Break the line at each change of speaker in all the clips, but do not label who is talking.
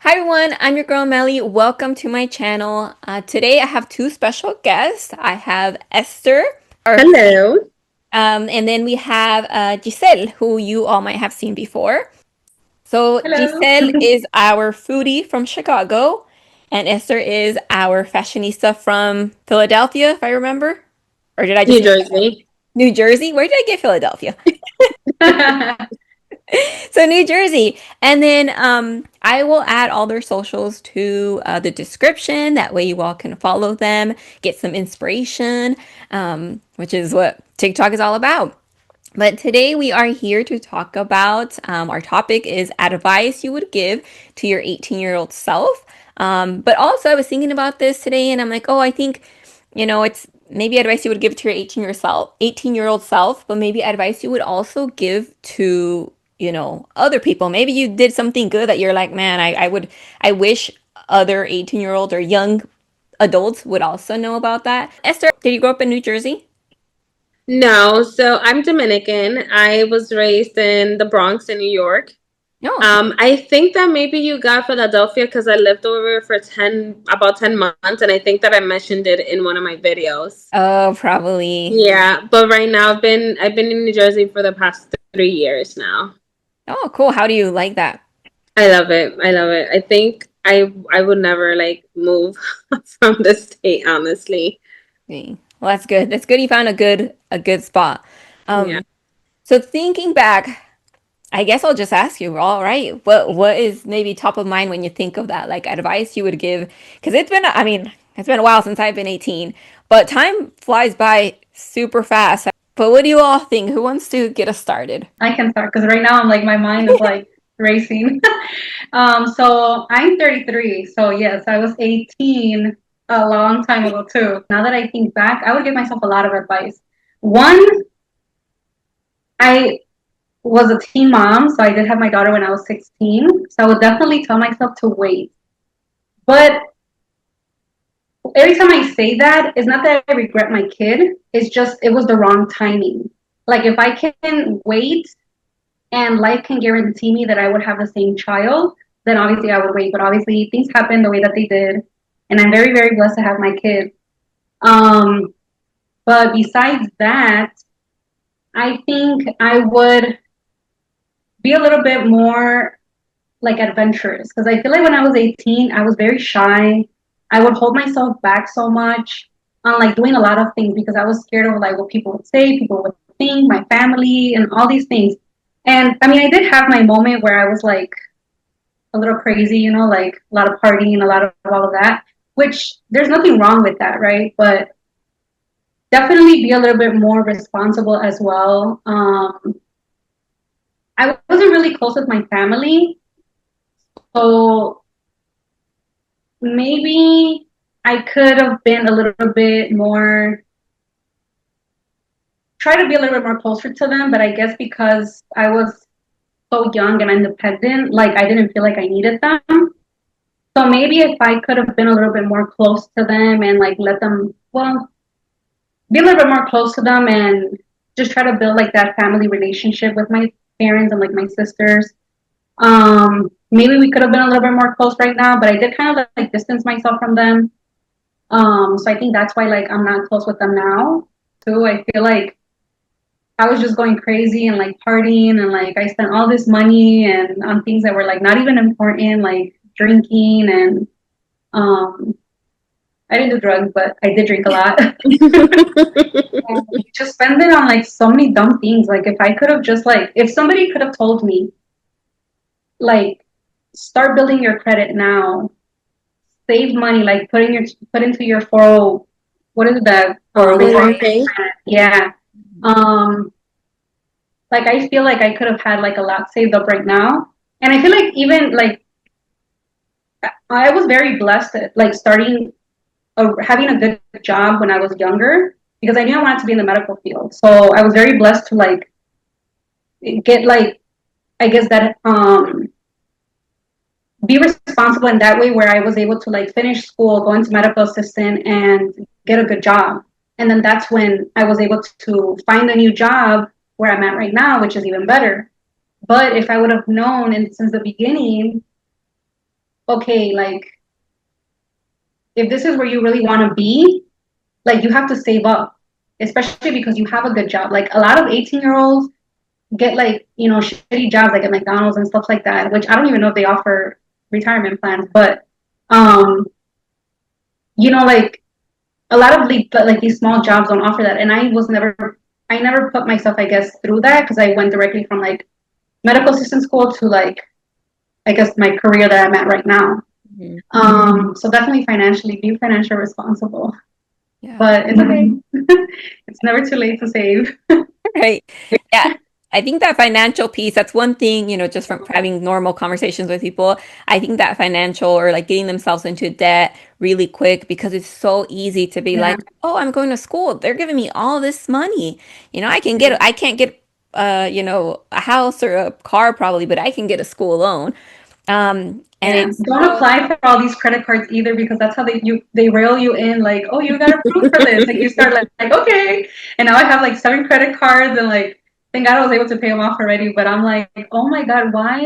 Hi everyone, I'm your girl Melly. Welcome to my channel. Today I have two special guests. I have Esther, our,
Hello.
and then we have Gissell, who you all might have seen before. So
Hello.
Gissell is our foodie from Chicago, and Esther is our fashionista from Philadelphia, if I remember. Or did I just
New
make that up?
Jersey.
New Jersey? Where did I get Philadelphia? So New Jersey. And then I will add all their socials to the description. That way you all can follow them, get some inspiration, which is what TikTok is all about. But today we are here to talk about our topic is advice you would give to your 18-year-old self. But also I was thinking about this today and I'm like, oh, I think, it's maybe advice you would give to your 18-year-old self, but maybe advice you would also give to, other people. Maybe you did something good that you're like, man, I wish other 18-year-olds or young adults would also know about that. Esther, did you grow up in New Jersey?
No, so I'm Dominican. I was raised in the Bronx in New York.
No, okay.
I think that maybe you got Philadelphia because I lived over for about 10 months, and I think that I mentioned it in one of my videos.
Oh, probably.
Yeah, but right now I've been in New Jersey for the past 3 years now.
Oh, cool. How do you like that?
I love it. I love it. I think I would never like move from the state, honestly.
Well, that's good. That's good. You found a good spot.
Yeah.
Um, so thinking back, I guess I'll just ask you, all right, what is maybe top of mind when you think of that, like advice you would give? Because it's been a while since I've been 18, but time flies by super fast. But what do you all think? Who wants to get us started?
I can start because right now I'm like my mind is like racing. So I'm 33. So yes, I was 18 a long time ago too. Now that I think back, I would give myself a lot of advice. One, I was a teen mom, so I did have my daughter when I was 16. So I would definitely tell myself to wait. But every time I say that, it's not that I regret my kid. It's just it was the wrong timing. Like if I can wait and life can guarantee me that I would have the same child, then obviously I would wait. But obviously things happen the way that they did, and I'm very, very blessed to have my kid. Um, but besides that, I think I would be a little bit more like adventurous because I feel like when I was 18, I was very shy. I would hold myself back so much on like doing a lot of things because I was scared of like what people would say, people would think, my family, and all these things. And I mean, I did have my moment where I was like a little crazy, like a lot of partying, a lot of all of that, which there's nothing wrong with that, right? But definitely be a little bit more responsible as well. I wasn't really close with my family, so maybe I could have been a little bit more, try to be a little bit more closer to them, but I guess because I was so young and independent, like I didn't feel like I needed them. So maybe if I could have been a little bit more close to them and like let them, well, be a little bit more close to them and just try to build like that family relationship with my parents and like my sisters. Maybe we could have been a little bit more close right now, but I did kind of like distance myself from them. So I think that's why like I'm not close with them now too. I feel like I was just going crazy and like partying and like I spent all this money and on things that were like not even important, like drinking and um I didn't do drugs, but I did drink a lot. And just spend it on like so many dumb things. Like if I could have just like if somebody could have told me like start building your credit now, save money, like put into your 40, what is it that
Oh,
for
really?
yeah. Um like I feel like I could have had like a lot saved up right now. And I feel like even like I was very blessed at like starting having a good job when I was younger because I knew I wanted to be in the medical field. So I was very blessed to like get like I guess that be responsible in that way where I was able to like finish school, go into medical assistant and get a good job. And then that's when I was able to find a new job where I'm at right now, which is even better. But if I would have known and since the beginning, okay, like if this is where you really want to be, like you have to save up, especially because you have a good job. Like a lot of 18-year-olds get like, shitty jobs like at McDonald's and stuff like that, which I don't even know if they offer retirement plans, but um, like a lot of like these small jobs don't offer that. And I never put myself, I guess, through that because I went directly from like medical assistant school to like, I guess, my career that I'm at right now. So definitely be financially responsible.
Yeah.
But it's okay. It's never too late to save.
Right. Yeah. I think that financial piece, that's one thing, just from having normal conversations with people. I think that financial or like getting themselves into debt really quick because it's so easy to be
Yeah.
like, oh, I'm going to school. They're giving me all this money. I can't get a house or a car probably, but I can get a school loan. And
Yeah.
it's
Don't
so,
apply for all these credit cards either because that's how they rail you in like, oh, you got approved for this. Like you start like okay. And now I have like 7 credit cards and like thank God I was able to pay them off already. But I'm like, oh my God, why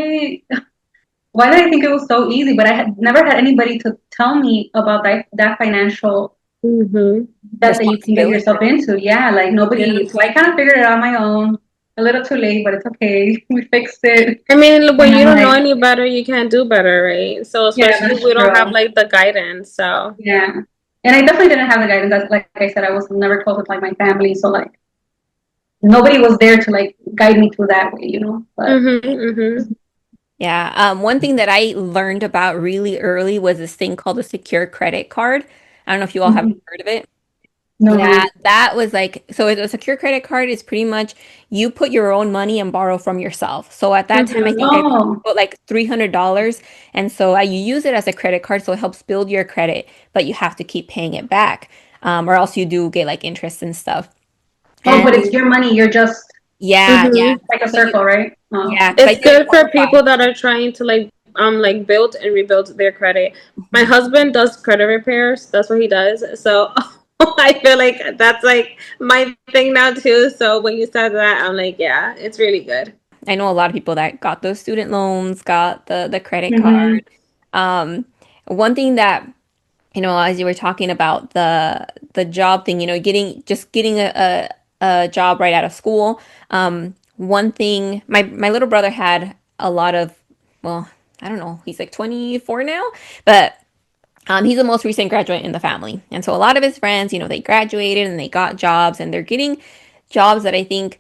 did I think it was so easy? But I had never had anybody to tell me about that financial
Mm-hmm.
that you can get
responsibility.
yourself into. Yeah, like
Yeah.
nobody. So I kind of figured it out on my own. A little too late, but it's okay. We fixed it.
I mean, when
And
you
I'm
don't know
like,
any better, you can't do better, right? So
yeah,
especially
that's
we don't have
true.
like the guidance. So
Yeah. And I definitely didn't have the guidance. That's like I said, I was never close with like my family, so like nobody was there to like guide me through that way. But
mm-hmm, mm-hmm.
Yeah. One thing that I learned about really early was this thing called a secure credit card. I don't know if you all have
mhm.
heard of it. Yeah,
No.
that was like, so a secure credit card is pretty much you put your own money and borrow from yourself. So at that time, I
Mm-hmm.
think I
Oh.
put like $300. And so you use it as a credit card. So it helps build your credit, but you have to keep paying it back. Or else you do get like interest and stuff.
Oh,
And
but it's your money. You're just
yeah.
Mm-hmm.
like a
Because you,
circle, right? Oh.
yeah, because I
It's
didn't
good for
qualify.
people that are trying to like build and rebuild their credit. My
Mhm.
husband does credit repairs. That's what he does. So I feel like that's like my thing now too. So when you said that, I'm like, yeah, it's really good.
I know a lot of people that got those student loans, got the credit
Mm-hmm.
card. Um, One thing that as you were talking about the job thing, getting a job right out of school. One thing, my little brother had a lot of, well, I don't know, he's like 24 now, but he's the most recent graduate in the family, and so a lot of his friends, they graduated and they got jobs, and they're getting jobs that I think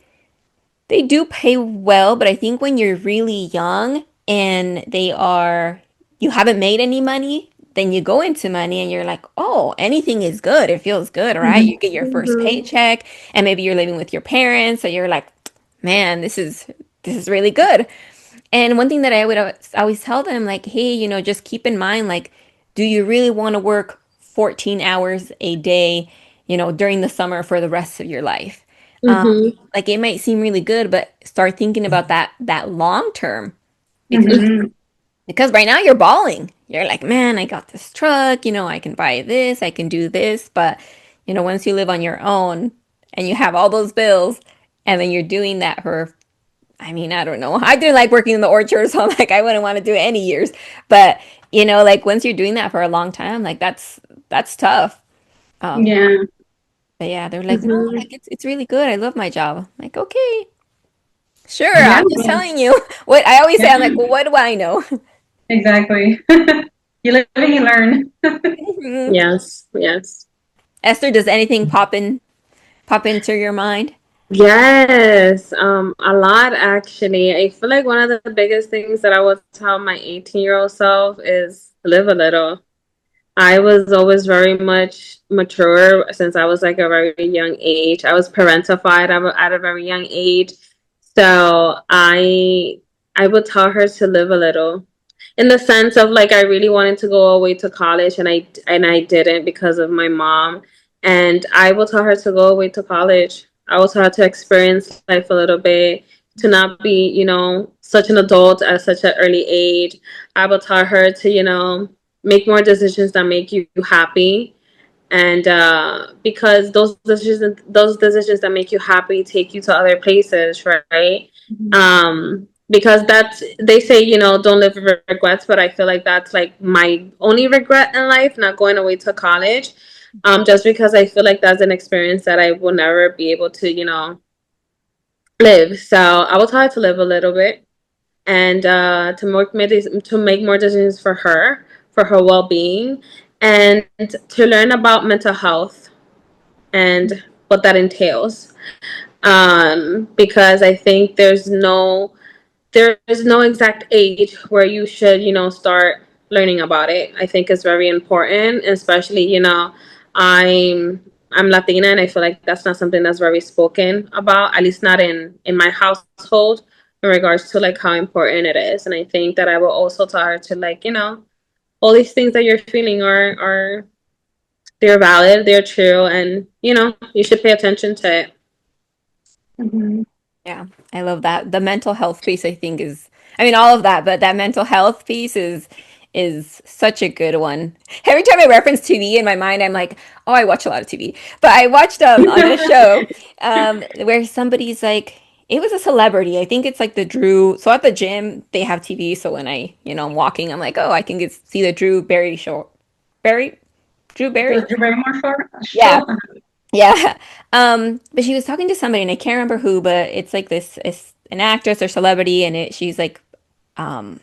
they do pay well, but I think when you're really young and you haven't made any money, then you go into money and you're like, oh, anything is good. It feels good, right? You
Mm-hmm.
get your first
Mm-hmm.
paycheck and maybe you're living with your parents, so you're like, man, this is really good. And one thing that I would always tell them, like, hey, just keep in mind, like, do you really want to work 14 hours a day, during the summer for the rest of your life? Um,
Mm-hmm.
like it might seem really good, but start thinking about that long term because
Mm-hmm.
because right now you're balling. You're like, man, I got this truck, I can buy this, I can do this, but once you live on your own and you have all those bills, and then you're doing that for I mean, I don't know. I didn't like working in the orchard, so I'm like, I wouldn't want to do it any years. But like once you're doing that for a long time, like that's tough. Um,
Yeah.
but yeah, they're like, no,
Mm-hmm.
like it's really good. I love my job. I'm like, okay, sure.
Yeah.
I'm just telling you what I always say. I'm like,
Yeah.
well, what do I know?
Exactly. You live and you learn.
Yes, yes.
Esther, does anything pop into your mind?
Yes, a lot actually. I feel like one of the biggest things that I would tell my 18-year-old self is live a little. I was always very much mature since I was like a very young age. I was parentified at a very young age. So I would tell her to live a little. In the sense of like I really wanted to go away to college and I didn't because of my mom. And I will tell her to go away to college. I will tell her to experience life a little bit, to not be, such an adult at such an early age. I will tell her to, make more decisions that make you happy, and because those decisions that make you happy take you to other places, right? because that's, they say, don't live with regrets, but I feel like that's like my only regret in life, not going away to college. Just because I feel like that's an experience that I will never be able to, live. So I will try to live a little bit, and to make more decisions for her well being, and to learn about mental health and what that entails. Because I think there is no exact age where you should, start learning about it. I think it's very important, especially, I'm Latina, and I feel like that's not something that's very spoken about, at least not in my household, in regards to like how important it is. And I think that I will also tell her to, like, all these things that you're feeling are they're valid, they're true, and you should pay attention to it.
Mhm.
Yeah, I love that. The mental health piece, I think, I mean, all of that, but that mental health piece is such a good one. Every time I reference TV in my mind, I'm like, oh, I watch a lot of TV. But I watched on a show where somebody's like, it was a celebrity. I think it's like the Drew. So at the gym, they have TV. So when I'm walking, I'm like, oh, I can see the Drew Barry show. Barry? Drew Barry?
The Drew Barrymore
Yeah.
show.
Yeah. But she was talking to somebody and I can't remember who, but it's like this it's an actress or celebrity and she's like um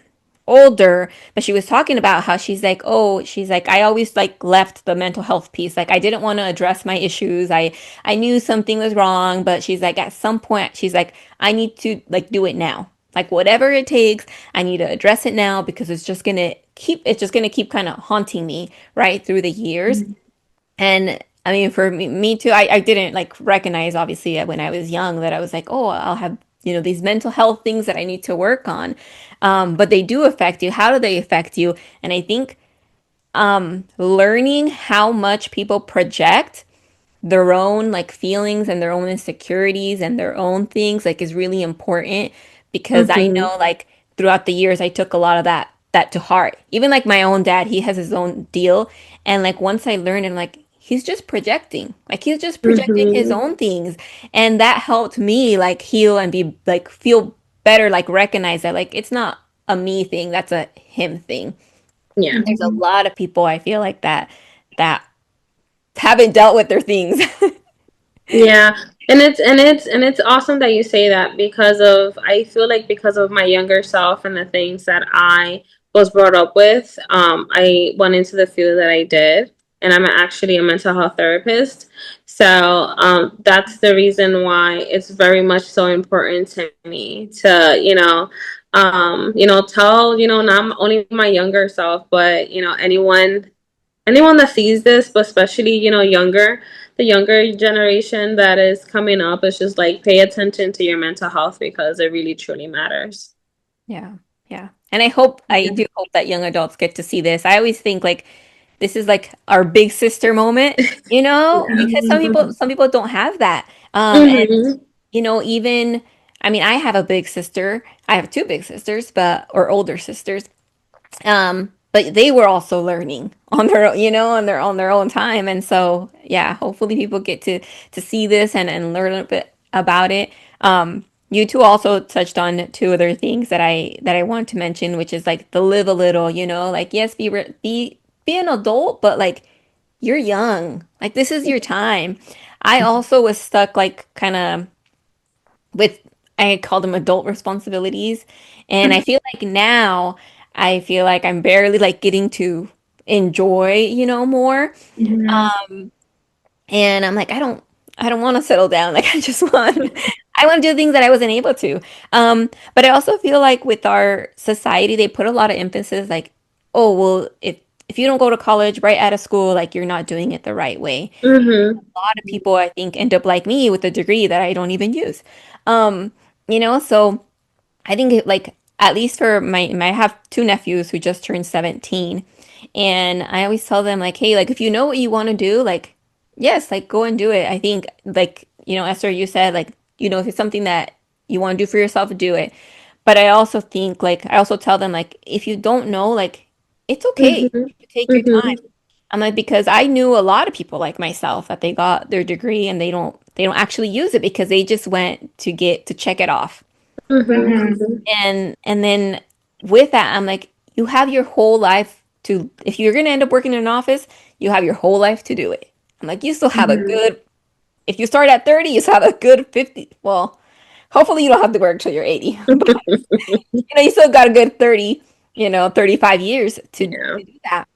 older, but she was talking about how she's like I always like left the mental health piece. Like I didn't want to address my issues. I knew something was wrong, but she's like at some point she's like I need to like do it now. Like whatever it takes, I need to address it now because it's just going to keep kind of haunting me right through the years.
Mhm.
And I mean, for me too, I didn't like recognize obviously when I was young that I was like, oh, I'll have, these mental health things that I need to work on. But they do affect you. How do they affect you? And I think learning how much people project their own like feelings and their own insecurities and their own things like is really important because I
Mm-hmm.
know like throughout the years I took a lot of that to heart. Even like my own dad, he has his own deal and like once I learned and like he's just projecting. Like he's just projecting his
Mm-hmm.
own things and that helped me like heal and be like feel better like recognize that like it's not a me thing, that's a him thing.
Yeah.
And there's a
Mhm.
lot of people I feel like that haven't dealt with their things.
Yeah, and it's awesome that you say that, because of, I feel like because of my younger self and the things that I was brought up with, I went into the field that I did, and I'm actually a mental health therapist. So that's the reason why it's very much so important to me to, tell, not only my younger self, but anyone that sees this, but especially, the younger generation that is coming up, is just like, pay attention to your mental health, because it really truly matters.
Yeah, yeah. And I
Yeah.
do hope that young adults get to see this. I always think like this is like our big sister moment, because
Mhm.
some people don't have that. And
Mm-hmm.
even I mean, I have a big sister. I have two big sisters, but or older sisters. But they were also learning on their own, on their own time. And so, yeah, hopefully people get to see this and learn a bit about it. You two also touched on two other things that I want to mention, which is like the live a little, like yes, be an adult, but like you're young. Like this is your time. I also was stuck like kind of with I call them adult responsibilities. And I feel like now I feel like I'm barely like getting to enjoy, more.
Mhm.
And I'm like, I don't want to settle down. Like I want to do things that I wasn't able to. But I also feel like with our society, they put a lot of emphasis like, oh, well, if you don't go to college right out of school, like you're not doing it the right way.
Mm-hmm.
A lot of people I think end up like me with a degree that I don't even use. Um, so I think like at least for I have two nephews who just turned 17 and I always tell them like, hey, like if you know what you want to do, like yes, like go and do it. I think like, Esther, you said like, if it's something that you want to do for yourself, do it. But I also think like I also tell them like if you don't know, like it's okay
Mm-hmm.
to take your time.
Mm-hmm.
I'm like because I knew a lot of people like myself that they got their degree and they don't actually use it because they just went to check it off.
Mhm.
Mm-hmm.
Mhm.
And then with that, I'm like, you have your whole life to, if you're gonna end up working in an office, you have your whole life to do it. I'm like, you still have a
Mm-hmm.
good, if you start at 30, you still have a good 50. Well, hopefully you don't have to work till you're 80, but you still got a good 30, 35 years
Yeah.
to do that.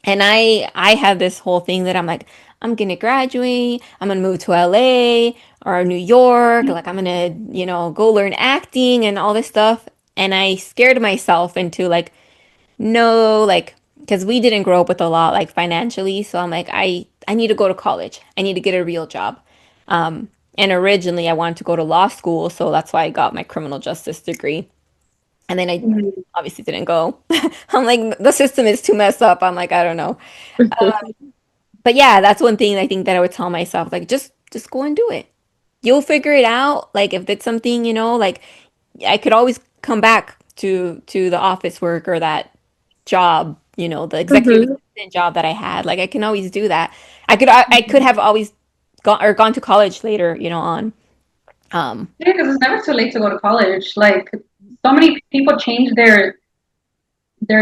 And I have this whole thing that I'm like, I'm gonna graduate, I'm gonna move to LA or New York, like I'm gonna, go learn acting and all this stuff. And I scared myself into like, no, like, because we didn't grow up with a lot like financially. So I'm like, I need to go to college. I need to get a real job. And originally I wanted to go to law school, so that's why I got my criminal justice degree. And then I
Mm-hmm.
obviously didn't go. I'm like, the system is too messed up. I'm like, I don't know. But yeah, that's one thing I think that I would tell myself, like just go and do it. You'll figure it out. Like if it's something, like I could always come back to the office work or that job, the executive
Mhm.
assistant job that I had. Like I can always do that. I could have always gone to college later, on. Um,
Yeah, because it's never too late to go to college. Like so many people change their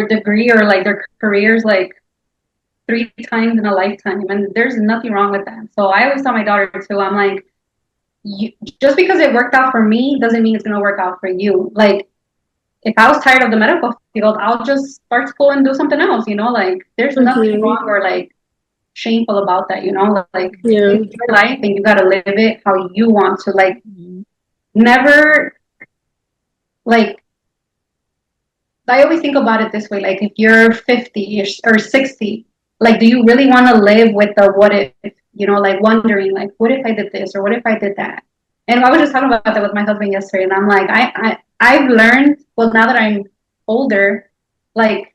degree or like their careers like 3 times in a lifetime, and there's nothing wrong with that. So I always tell my daughter too. I'm like, you, just because it worked out for me doesn't mean it's gonna work out for you. Like if I was tired of the medical field, I'll just start school and do something else. Like there's nothing
Mhm.
wrong or like shameful about that. Like
Yeah.
it's your life and you gotta live it how you want to. Like
Mhm.
never like I always think about it this way, like if you're 50 or 60, like do you really want to live with the what if, like wondering like what if I did this or what if I did that? And I was just talking about that with my husband yesterday, and I'm like, I've learned, well, now that I'm older, like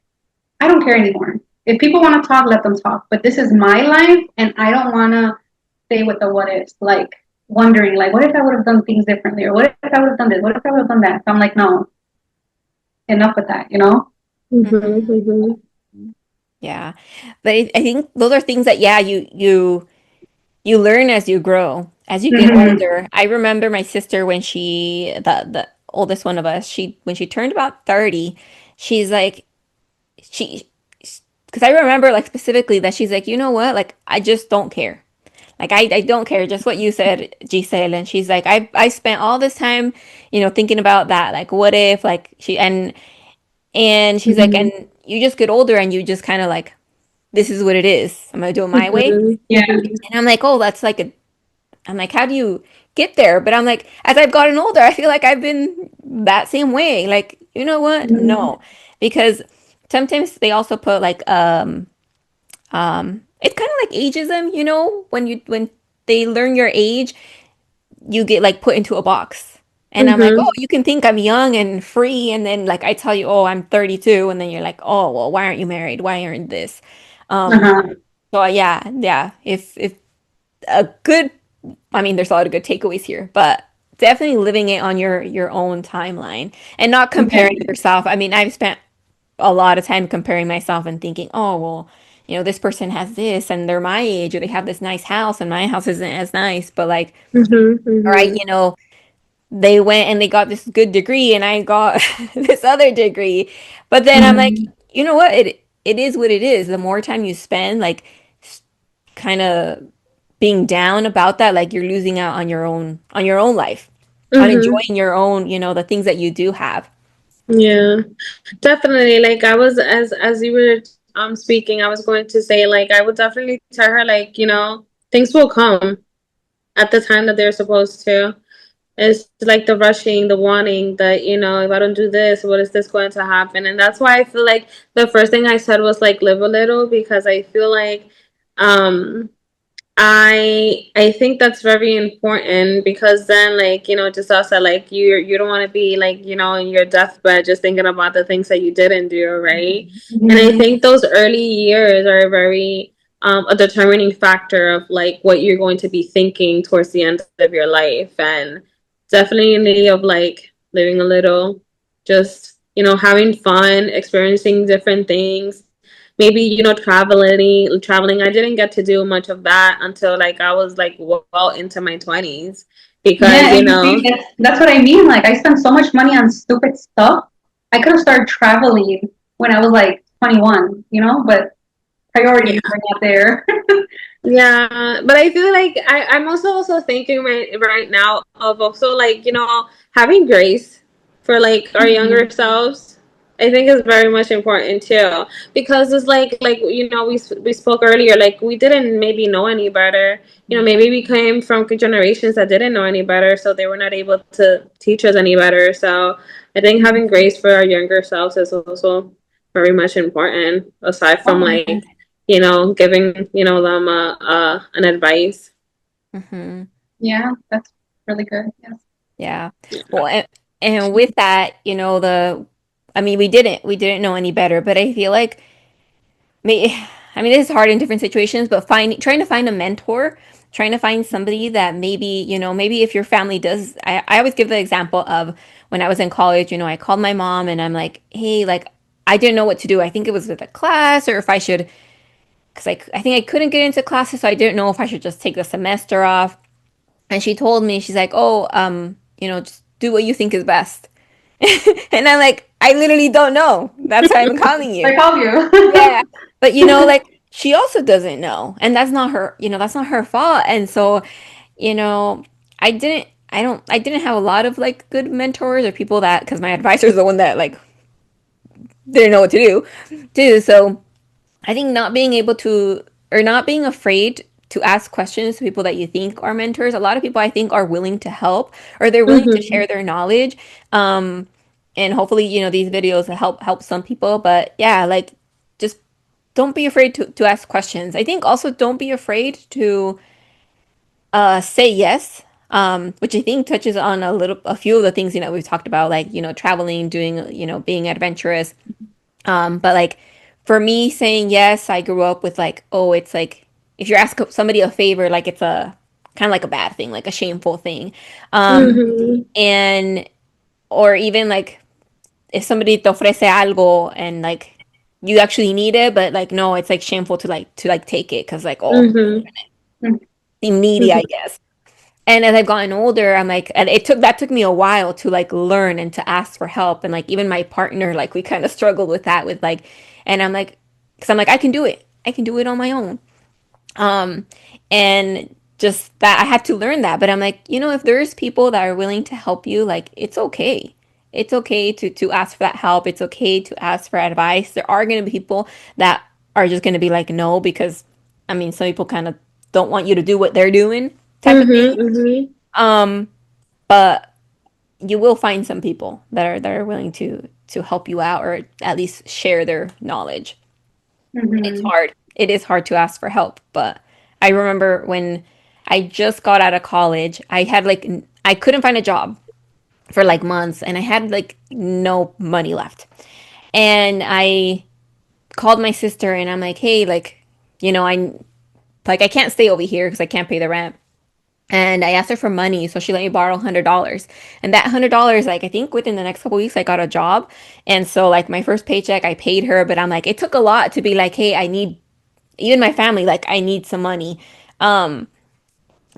I don't care anymore. If people want to talk, let them talk. But this is my life, and I don't want to stay with the what ifs, like wondering, like, what if I would have done things differently, or what if I would have done this, what if I would have done that? So I'm like, no, enough with that.
Mhm.
Mhm.
Mhm.
Yeah. But I think those are things that, yeah, you learn as you grow, as you get
Mm-hmm.
older. I remember my sister when the oldest one of us, when she turned about 30, she's like, she, because I remember like specifically that she's like, you know what? Like, I just don't care. Like, I don't care. Just what you said, Giselle. And she's like, I spent all this time, thinking about that. Like, what if, like, and she's like,
Mm-hmm.
and you just get older and you just kind of like, this is what it is. I'm gonna do it my way.
Mhm.
Yeah.
Mhm.
And I'm like, oh, I'm like, how do you get there? But I'm like, as I've gotten older, I feel like I've been that same way. Like, you know what?
Mm-hmm.
No, because sometimes they also put like, it's kind of like ageism, when they learn your age, you get like put into a box. And I'm like, oh,
Mhm.
you can think I'm young and free, and then like I tell you, oh, I'm 32, and then you're like, oh, well, why aren't you married? Why aren't this? Um,
Uh-huh.
so yeah, yeah. If a good, I mean, there's a lot of good takeaways here, but definitely living it on your own timeline and not
Yeah.
comparing yourself. I mean, I've spent a lot of time comparing myself and thinking, oh, well, this person has this and they're my age or they have this nice house and my house isn't as nice. But like,
Mhm.
all right,
Mhm.
they went and they got this good degree and I got this other degree. But then I'm like,
Mm-hmm.
you know what? It is what it is. The more time you spend, like kind of being down about that, like you're losing out on your own life, on
Mhm.
enjoying your own, the things that you do have.
Yeah. Definitely. Like I was as you were speaking, I was going to say like I would definitely tell her like, things will come at the time that they're supposed to. It's like the rushing, the wanting that, if I don't do this, what is this going to happen? And that's why I feel like the first thing I said was like live a little because I feel like um I think that's very important because then like just also like you don't want to be like in your deathbed just thinking about the things that you didn't do, right? And I
Mm-hmm.
think those early years are very a determining factor of like what you're going to be thinking towards the end of your life, and definitely of like living a little, just having fun, experiencing different things, maybe traveling. I didn't get to do much of that until like I was like well into my 20s, because,
Yeah, and you see, that's what I mean. Like, I spent so much money on stupid stuff. I could have started traveling when I was like 21, but
yeah.
priorities were not there.
Yeah, but I feel like I'm also thinking right now of also like, having grace for like our younger
Mhm.
selves. I think is very much important too because it's like we spoke earlier, like we didn't maybe know any better. Maybe we came from generations that didn't know any better, so they were not able to teach us any better. So I think having grace for our younger selves is also very much important aside from
Oh,
like giving, them an advice.
Hmm.
yeah, that's really good. Yes.
Yeah. Well, and with that, I mean, we didn't know any better, but I feel like me, I mean, it's hard in different situations, but trying to find a mentor, trying to find somebody that maybe if your family does, I always give the example of when I was in college, I called my mom and I'm like, hey, like, I didn't know what to do. I think it was with a class or if I should, because I think I couldn't get into classes, so I didn't know if I should just take the semester off. And she told me, she's like, oh, just do what you think is best. And I'm like, I literally don't know. That's why I'm calling
I
you.
called you.
Yeah. But like she also doesn't know. And that's not her fault. And so, you know, I didn't have a lot of like good mentors or people that, because my advisor is the one that like didn't know what to do. So I think not being able to, or not being afraid to ask questions to people that you think are mentors. A lot of people I think are willing to help, or they're willing to
Mm-hmm.
share their knowledge. Um, and hopefully, these videos help some people. But yeah, like just don't be afraid to ask questions. I think also don't be afraid to say yes. Which I think touches on a few of the things we've talked about, like traveling, doing being adventurous. But like for me saying yes, I grew up with like, oh, it's like if you ask somebody a favor, like it's a kind of like a bad thing, like a shameful thing. Um,
Mm-hmm.
and or even like if somebody te ofrece algo and like you actually need it, but like no, it's like shameful to like take it because like oh,
Mm-hmm.
seem needy, I guess. And as I've gotten older, I'm like, and that took me a while to like learn and to ask for help. And like even my partner, like we kind of struggled with that with like, and I'm like, because I'm like, I can do it. I can do it on my own. Um, and just that I had to learn that. But I'm like, if there's people that are willing to help you, like it's okay. It's okay to ask for that help. It's okay to ask for advice. There are going to be people that are just going to be like no because, I mean, some people kind of don't want you to do what they're doing, type of thing.
Mm-hmm. Mm-hmm.
Um, but you will find some people that are willing to help you out or at least share their knowledge. It's
Hmm.
hard. It is hard to ask for help, but I remember when I just got out of college, I had like I couldn't find a job for like months and I had like no money left. And I called my sister and I'm like, "Hey, like, I can't stay over here because I can't pay the rent." And I asked her for money, so she let me borrow $100. And that $100, like I think within the next couple weeks, I got a job. And so like my first paycheck, I paid her, but I'm like, it took a lot to be like, hey, I need even my family, like I need some money. Um,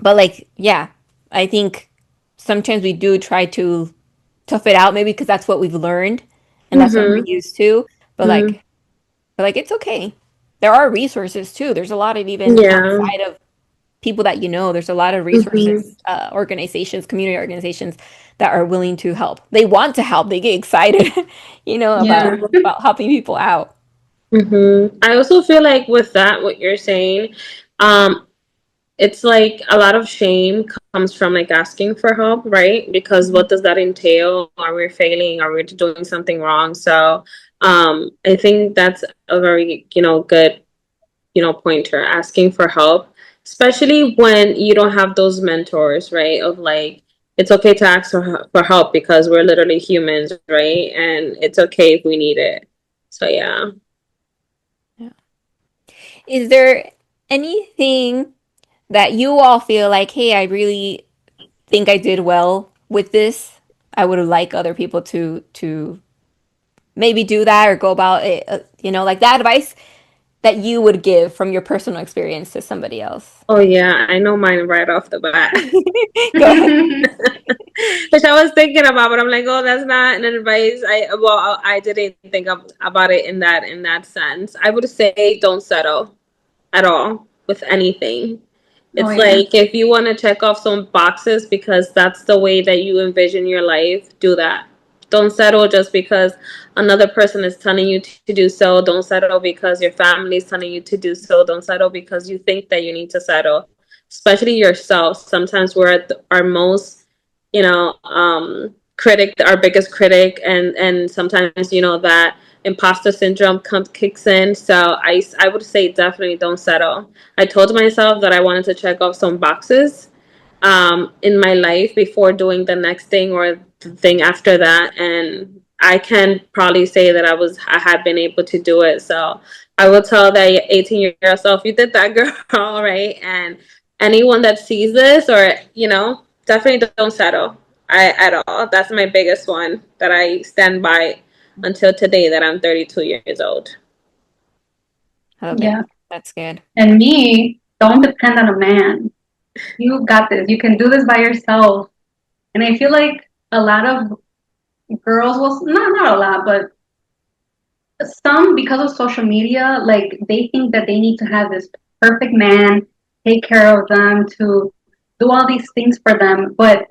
but like, yeah, I think sometimes we do try to tough it out, maybe because that's what we've learned and that's what we're
Mm-hmm.
used to. But
Mm-hmm.
like, but like, it's okay. There are resources too. There's a lot of even
Yeah.
outside of people that there's a lot of
Mm-hmm.
resources, organizations, community organizations that are willing to help. They want to help. They get excited,
Yeah.
about helping people out.
Mm-hmm. I also feel like with that, what you're saying, um, it's like a lot of shame comes from like asking for help, right? Because what does that entail? Are we failing? Are we doing something wrong? So, I think that's a very, good, pointer, asking for help, especially when you don't have those mentors, right? Of like, it's okay to ask for help because we're literally humans, right? And it's okay if we need it. So, yeah.
Yeah. Is there anything that you all feel like, hey, I really think I did well with this? I would like other people to maybe do that or go about it, like that that you would give from your personal experience to somebody else?
Oh yeah, I know mine right off the bat.
Go ahead.
Which I was thinking about, but I'm like, oh, that's not an advice. I didn't think about it in that sense. I would say don't settle at all with anything.
Oh
It's
yeah.
like if you want to check off some boxes because that's the way that you envision your life, do that. Don't settle just because another person is telling you to do so. Don't settle because your family is telling you to do so. Don't settle because you think that you need to settle. Especially yourself. Sometimes we're at our most, critic, our biggest critic, and sometimes that imposter syndrome kicks in. So I would say definitely don't settle. I told myself that I wanted to check off some boxes in my life before doing the next thing or the thing after that. And I can probably say that I had been able to do it. So I will tell that 18-year-old self, you did that, girl, right? And anyone that sees this or, definitely don't settle at all. That's my biggest one that I stand by until today that I'm 32 years old.
I love it.
Yeah.
That's good.
And me, don't depend on a man. You got this. You can do this by yourself. And I feel like a lot of girls, well, not a lot, but some, because of social media, like they think that they need to have this perfect man take care of them, to do all these things for them. But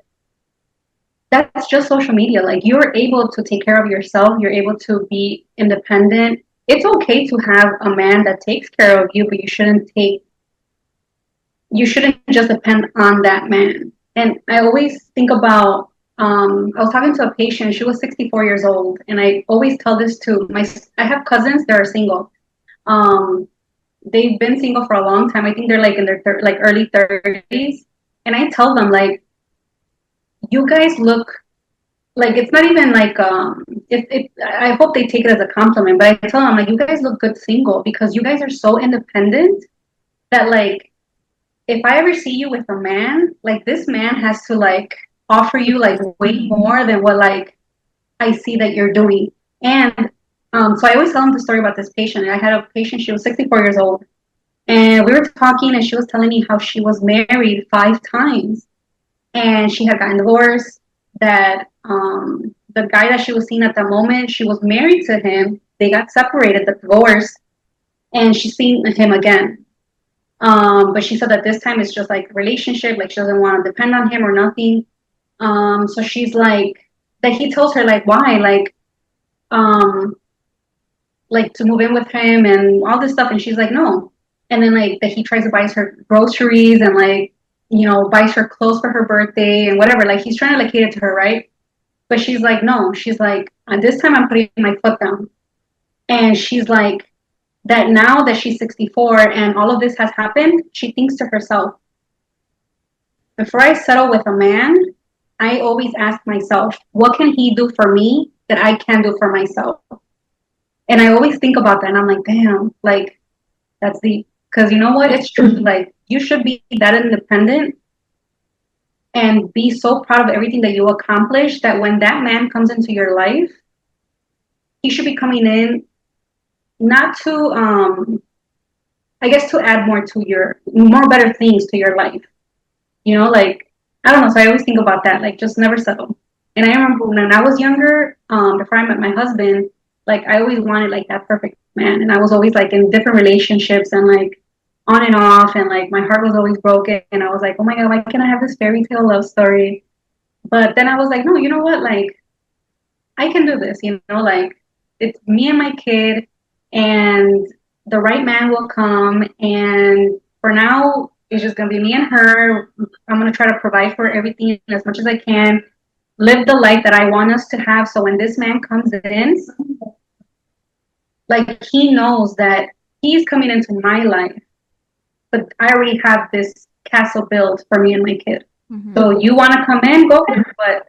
that's just social media. Like you're able to take care of yourself, you're able to be independent. It's okay to have a man that takes care of you, but you shouldn't just depend on that man. And I always think about, I was talking to a patient, she was 64 years old, and I always tell this to I have cousins that are single. Um, they've been single for a long time. I think they're like in their like early 30s. And I tell them, like, you guys look like, it's not even like, I hope they take it as a compliment, but I tell them, like, you guys look good single because you guys are so independent that, like, if I ever see you with a man, like this man has to like offer you like way more than what like I see that you're doing. And so I always tell them the story about this patient. I had a patient, she was 64 years old, and we were talking, and she was telling me how she was married 5 times, and she had gotten divorced. That the guy that she was seeing at the moment, she was married to him. They got separated, the divorce, and she's seeing him again. But she said that this time it's just like relationship, like she doesn't want to depend on him or nothing. So she's like, that he tells her like why, um, like to move in with him and all this stuff, and she's like no. And then like that he tries to buy her groceries and like buys her clothes for her birthday and whatever. Like he's trying to like cater to her, right? But she's like no. She's like, and this time I'm putting my foot down. And she's like, that now that she's 64 and all of this has happened, she thinks to herself, before I settle with a man, I always ask myself, what can he do for me that I can do for myself? And I always think about that and I'm like, damn, like that's deep. Because you know what? It's true. Like you should be that independent and be so proud of everything that you accomplished that when that man comes into your life, he should be coming in not to I guess to add more better things to your life. Like I don't know. So I always think about that, like just never settle. And I remember when I was younger, before I met my husband, like I always wanted like that perfect man, and I was always like in different relationships and like on and off, and like my heart was always broken, and I was like, oh my god, why can't I have this fairy tale love story? But then I was like, no, you know what, like I can do this, like it's me and my kid, and the right man will come. And for now, it's just gonna be me and her. I'm gonna try to provide for everything as much as I can, live the life that I want us to have. So when this man comes in, like he knows that he's coming into my life, but I already have this castle built for me and my kid. Mm-hmm. So you want to come in, go ahead, but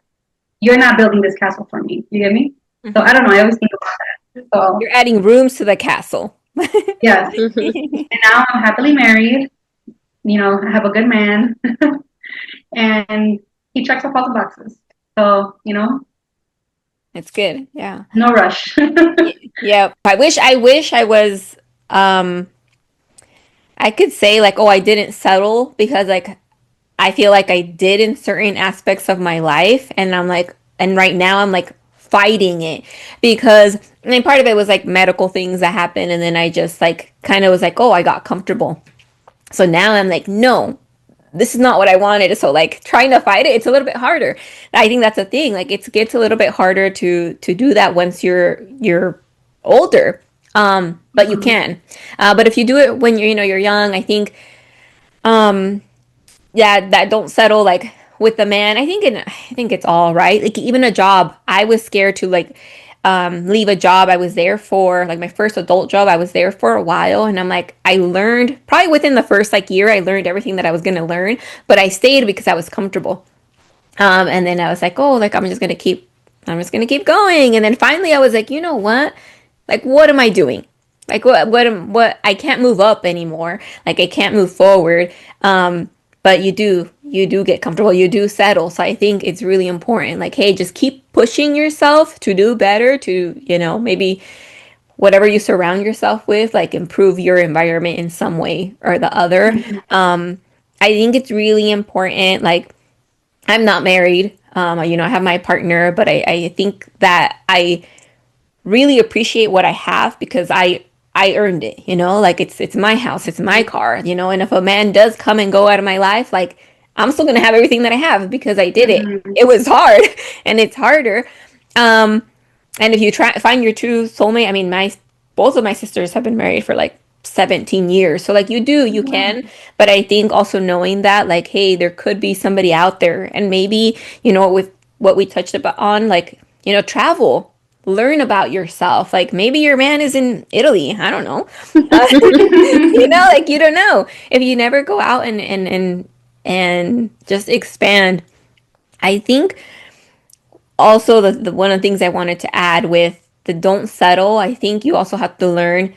you're not building this castle for me. You get me? Mm-hmm. So I don't know. I always think about that. So
you're adding rooms to the castle.
Yes. And now I'm happily married. I have a good man, and he checks off all the boxes. So
it's good. Yeah.
No rush.
Yeah. I wish I was I could say like, oh, I didn't settle because like I feel like I did in certain aspects of my life, and I'm like, and right now I'm like fighting it because I mean part of it was like medical things that happened, and then I just like kind of was like, oh, I got comfortable. So now I'm like, no, this is not what I wanted. So like trying to fight it, it's a little bit harder. I think that's the thing. Like it gets a little bit harder to do that once you're older. But you can. But if you do it when you're you're young, I think um yeah, that don't settle like with the man. I think it's all right. Like even a job, I was scared to like leave a job I was there for, like my first adult job. I was there for a while, and I'm like, I learned probably within the first like year, I learned everything that I was gonna learn, but I stayed because I was comfortable. And then I was like, oh, like I'm just gonna keep going. And then finally, I was like, you know what? Like, what am I doing? Like, what? I can't move up anymore. Like, I can't move forward. But you do get comfortable. You do settle. So I think it's really important. Like, hey, just keep pushing yourself to do better. To maybe whatever you surround yourself with, like improve your environment in some way or the other. I think it's really important. Like I'm not married. I have my partner, but I think that I really appreciate what I have because I earned it, like it's my house, it's my car, and if a man does come and go out of my life, like I'm still gonna have everything that I have because I did it.
Mm-hmm.
It was hard and it's harder. Um, and if you try find your true soulmate, I mean, my both of my sisters have been married for like 17 years. So like you can, but I think also knowing that like, hey, there could be somebody out there and maybe, with what we touched about on, like, travel, learn about yourself. Like maybe your man is in Italy. I don't know. Like you don't know. If you never go out and just expand. I think also the one of the things I wanted to add with the don't settle, I think you also have to learn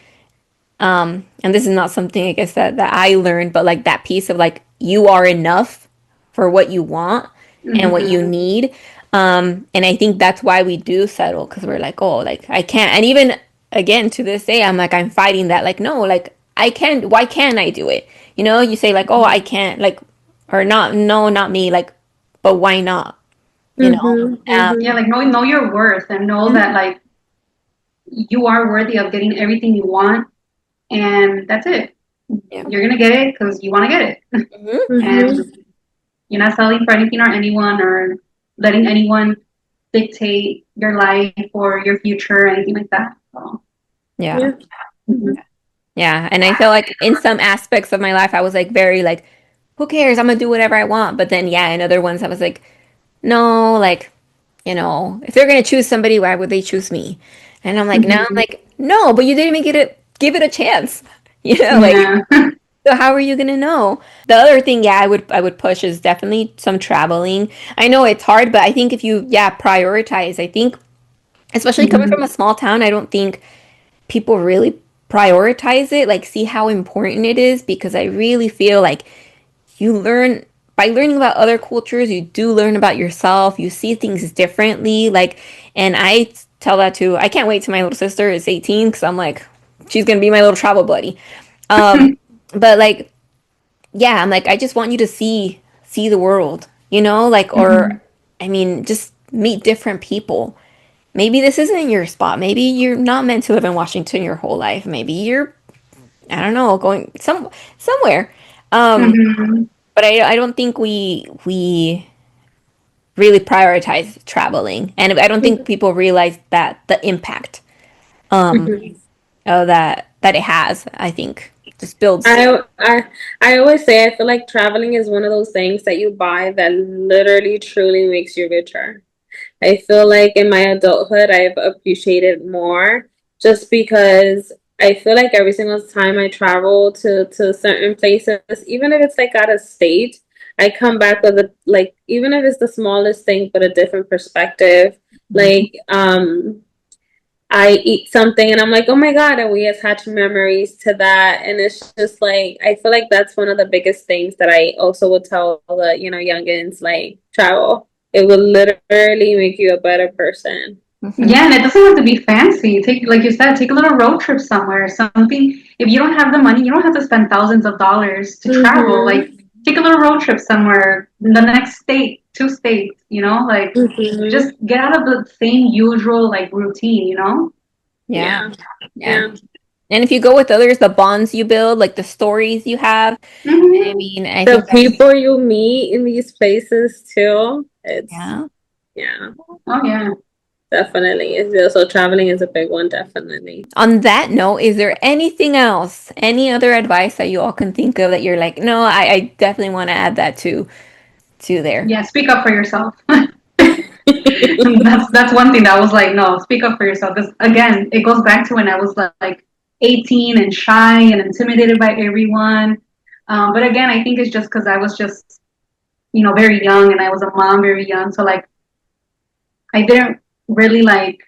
and this is not something I guess that I learned, but like that piece of like you are enough for what you want and what you
Mm-hmm.
need. And I think that's why we do settle because we're like, oh, like I can't. And even again to this day, I'm like I'm fighting that. Like no, like I can. Why can't I do it? You say like, oh, I can't. Like or not. No, not me. Like, but why not? You know.
Mm-hmm.
Um,
Yeah,
Mm-hmm.
like know your worth and know that like you are worthy of getting everything you want, and that's it.
yeah.
You're gonna get it because you want to get it,
Hmm.
Mm-hmm.
and you're not selling for anything or anyone or letting anyone dictate your life or your future or anything like that. So,
Yeah.
Yeah. Mm-hmm.
Yeah, and I feel like in some aspects of my life, I was like very like, who cares? I'm gonna do whatever I want. But then, yeah, in other ones, I was like, no, like, if they're gonna choose somebody, why would they choose me? And I'm like, now I'm
mhm.
like, no, but you didn't even give it a chance. Like,
Yeah.
so how are you gonna know? The other thing, yeah, I would push is definitely some traveling. I know it's hard, but I think if you, yeah, prioritize, I think, especially coming from a
Mhm.
small town, I don't think people really prioritize it, like see how important it is because I really feel like you learn by learning about other cultures, you do learn about yourself, you see things differently. Like, and I tell that to, I can't wait till my little sister is 18 because I'm like, she's gonna be my little travel buddy. But like, yeah, I'm like, I just want you to see the world, like, or
Mhm.
I mean, just meet different people. Maybe this isn't your spot. Maybe you're not meant to live in Washington your whole life. Maybe you're, I don't know, going somewhere. Um,
Mhm.
but I don't think we really prioritize traveling, and I don't think people realize that the impact um
Mm-hmm.
that it has. I think just builds.
I always say I feel like traveling is one of those things that you buy that literally truly makes you richer. I feel like in my adulthood, I've appreciated more just because I feel like every single time I travel to certain places, even if it's like out of state, I come back with even if it's the smallest thing, but a different perspective. Like, I eat something and I'm like, oh my God, and we attach memories to that. And it's just like, I feel like that's one of the biggest things that I also would tell the, youngins, like travel. It will literally make you a better person.
Hmm.
Yeah, and it doesn't have to be fancy. Take, like you said, take a little road trip somewhere. Something. If you don't have the money, you don't have to spend thousands of dollars to travel. Like,
Mm-hmm.
take a little road trip somewhere, in the next state, two states. Like
Mm-hmm.
just get out of the same usual like routine.
Yeah.
Yeah.
Yeah.
Yeah.
And if you go with others, the bonds you build, like the stories you have, I
Hmm.
mean, I
The
think that's,
people you meet in these places too, it's,
yeah.
yeah,
Oh yeah.
definitely. So traveling is a big one, definitely.
On that note, is there anything else, any other advice that you all can think of that you're like, no, I definitely want to add that to there.
Yeah, speak up for yourself. That's one thing that I was like, no, speak up for yourself. Because again, it goes back to when I was like 18 and shy and intimidated by everyone. But again, I think it's just because I was just, very young and I was a mom very young. So like, I didn't really like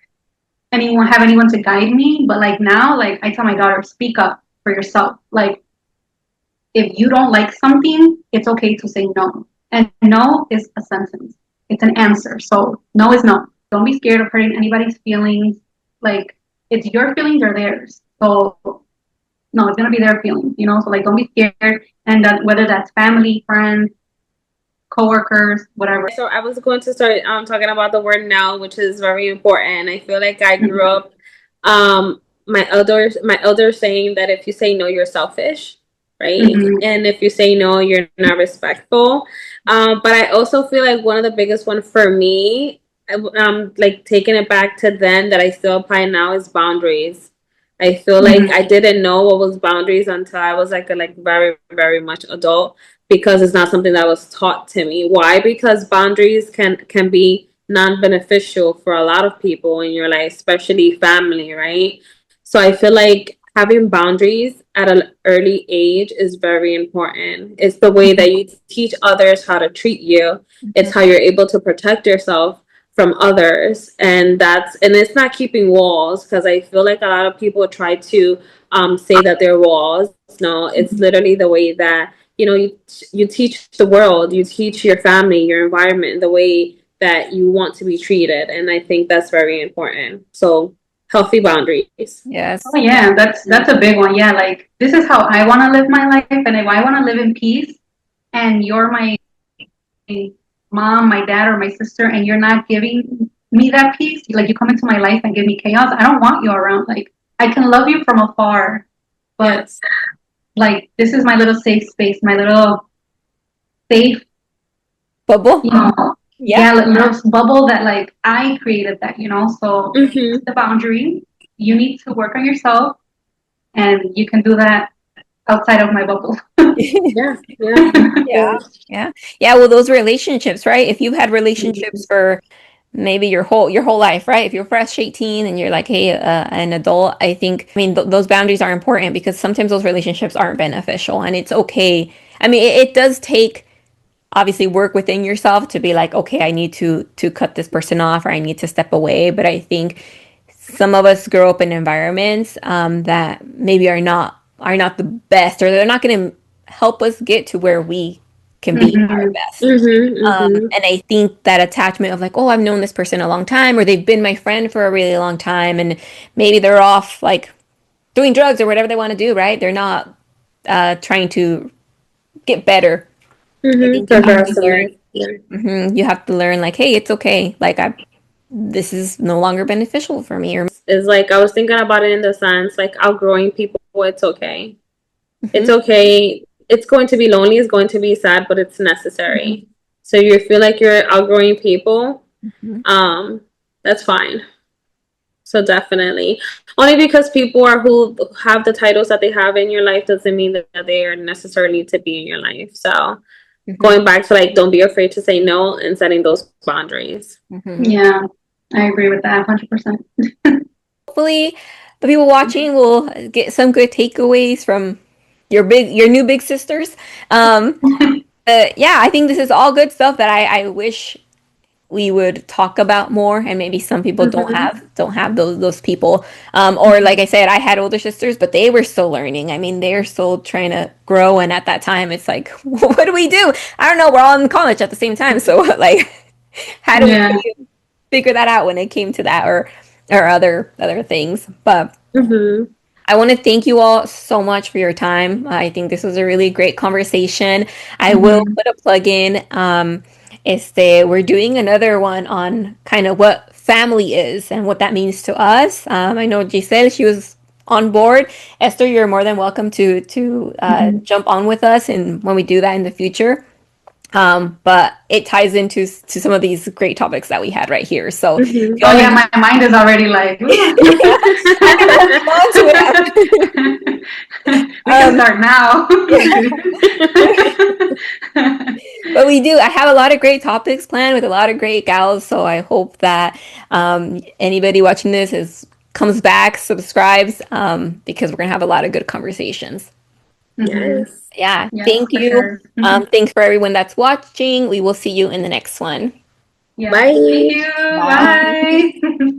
anyone to guide me. But like now, like I tell my daughter, speak up for yourself. Like if you don't like something, it's okay to say no. And no is a sentence. It's an answer. So no is no. Don't be scared of hurting anybody's feelings. Like it's your feelings or theirs. So no, it's gonna be their feelings. So like don't be scared. And that whether that's family, friends, coworkers, whatever.
So I was going to start talking about the word now, which is very important. I feel like I grew
Mm-hmm.
up um my elders saying that if you say no, you're selfish, right?
Mm-hmm.
And if you say no, you're not respectful. But I also feel like one of the biggest one for me, like taking it back to then that I still apply now is boundaries. I feel like I
Mm-hmm.
didn't know what was boundaries until I was like a very, very much adult because it's not something that was taught to me. Why? Because boundaries can be non-beneficial for a lot of people in your life, especially family, right? So I feel like having boundaries at an early age is very important. It's the way that you teach others how to treat you. It's how you're able to protect yourself from others, and it's not keeping walls because I feel like a lot of people try to say that they're walls. No, it's
Mm-hmm.
literally the way that you teach the world, you teach your family, your environment, the way that you want to be treated, and I think that's very important. So healthy boundaries.
Oh
Yes.
yeah, that's a big one. Yeah, like this is how I want to live my life, and if I want to live in peace, and you're my mom, my dad, or my sister, and you're not giving me that peace, like you come into my life and give me chaos, I don't want you around. Like I can love you from afar, but
Yes.
like this is my little safe space, my little safe,
Bubble.
you know,
Yeah.
yeah, like little bubble that like I created that. So
Mm-hmm.
the boundary, you need to work on yourself, and you can do that outside of my bubble.
Yeah. Yeah.
Yeah. Yeah. Yeah. Well, those relationships, right? If you've had relationships for maybe your whole life, right? If you're fresh 18 and you're like, hey, an adult, I think, I mean, those boundaries are important because sometimes those relationships aren't beneficial and it's okay. I mean, it does take obviously work within yourself to be like, okay, I need to cut this person off or I need to step away. But I think some of us grow up in environments that maybe are not the best or they're not going to help us get to where we can be our
Hmm.
best.
Mm-hmm. Mm-hmm.
And I think that attachment of like, oh, I've known this person a long time, or they've been my friend for a really long time, and maybe they're off like doing drugs or whatever they want to do, right? They're not trying to get better. I
Mm-hmm.
think you have to learn.
Progressiveness. Yeah.
You have to learn like, hey, it's okay. Like this is no longer beneficial for me. Or
Is like I was thinking about it in the sense like outgrowing people, it's okay. It's
Mhm,
okay. It's going to be lonely, it's going to be sad, but it's necessary. So you feel like you're outgrowing people,
mhm.
um, that's fine. So definitely. Only because people are who have the titles that they have in your life doesn't mean that they are necessarily to be in your life. So
Mhm,
going back to like don't be afraid to say no and setting those boundaries.
mhm.
Yeah, I agree with that 100%.
Hopefully, the people watching will get some good takeaways from your new big sisters. Um, but yeah, I think this is all good stuff that I wish we would talk about more, and maybe some people
Hmm.
don't have those people. Or like I said, I had older sisters, but they were still learning. I mean, they're still trying to grow, and at that time, it's like, what do we do? I don't know. We're all in college at the same time, so like, how do we
Yeah.
figure that out when it came to that, or other things. But
Mm-hmm.
I want to thank you all so much for your time. I think this was a really great conversation. I will
Mhm.
put a plug in. We're doing another one on kind of what family is and what that means to us. I know Giselle, she was on board. Esther, you're more than welcome to
Mhm.
jump on with us, and when we do that in the future. But it ties into to some of these great topics that we had right here. So if
Mm-hmm.
you
Oh
want
yeah,
to,
my mind is already like, ooh.
I've been holding on to it.
We can start now.
But we do. I have a lot of great topics planned with a lot of great gals. So I hope that anybody watching this comes back, subscribes, because we're gonna have a lot of good conversations.
Mhm.
Yes.
Yeah.
Yes,
Thank
for
you.
sure. Mhm.
Thanks for everyone that's watching. We will see you in the next one.
Yes. Thank
Bye.
you.
Bye.
Bye.